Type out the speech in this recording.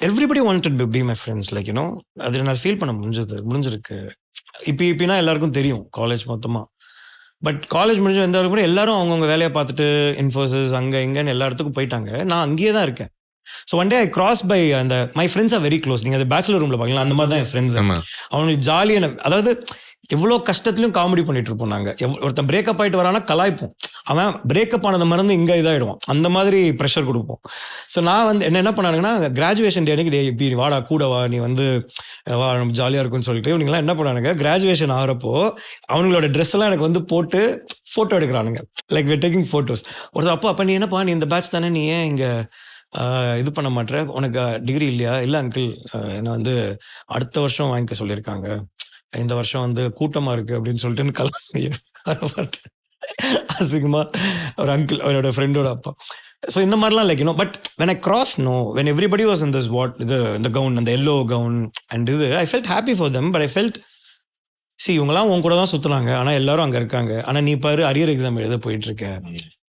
Everybody wanted to be my friends like you know அது என்னால் feel பண்ண முடிஞ்சிருக்கு. இப்படின்னா எல்லாருக்கும் தெரியும் காலேஜ் மொத்தமா. பட் காலேஜ் முடிஞ்ச எந்த கூட எல்லாரும் அவங்கவுங்க வேலையை பார்த்துட்டு இன்ஃபோசிஸ் அங்கே இங்கன்னு எல்லா இடத்துக்கும் போயிட்டாங்க. நான் அங்கேயே தான் இருக்கேன். So one day I cross by அந்த my friends are very close. நீங்கள் அது பேச்சுலர் ரூமில் பார்க்கலாம், அந்த மாதிரி தான் என் ஃப்ரெண்ட்ஸ். அவனுக்கு ஜாலியான, அதாவது எவ்வளோ கஷ்டத்துலையும் காமெடி பண்ணிட்டு இருப்போம் நாங்கள். ஒருத்தன் பிரேக்கப் ஆகிட்டு வரானா கலாய்ப்போம், அவன் பிரேக்கப் ஆனதை மறந்து இங்கே இதாகிடுவான், அந்த மாதிரி ப்ரெஷர் கொடுப்போம். ஸோ நான் வந்து என்ன பண்ணானுங்கன்னா, கிராஜுவேஷன் டே அன்னைக்கு இப்படி வாடா கூட வா, நீ வந்து வா நம்ம ஜாலியாக இருக்குன்னு சொல்லிட்டு இவனுங்களாம் என்ன பண்ணானுங்க, கிராஜுவேஷன் ஆகிறப்போ அவங்களோட ட்ரெஸ் எல்லாம் எனக்கு வந்து போட்டு ஃபோட்டோ எடுக்கிறானுங்க. Like we taking photos. ஒரு அப்போ நீ என்னப்பா, நீ இந்த பேட்ச் தானே, நீ ஏன் இங்கே இது பண்ண மாட்டேற, உனக்கு டிகிரி இல்லையா? இல்லை அங்கிள், என்னை வந்து அடுத்த வருஷம் வாங்கிக்க சொல்லியிருக்காங்க, இந்த வருஷம் வந்து கூட்டமா இருக்கு அப்படின்னு சொல்லிட்டு அசிங்கமா ஒரு அங்கிள், அவரோட ஃப்ரெண்டோட அப்பா. ஸோ இந்த மாதிரிலாம் like you know. But when I cross no, when everybody was in this what இது இந்த கவுன், அந்த எல்லோ கவுன் அண்ட் இது, I felt happy for them. But I felt இவங்கெல்லாம் உன் கூட தான் சுற்றுனாங்க, ஆனால் எல்லாரும் அங்கே இருக்காங்க, ஆனால் நீ பாரு அரியர் எக்ஸாம் எழுத போயிட்டு இருக்க.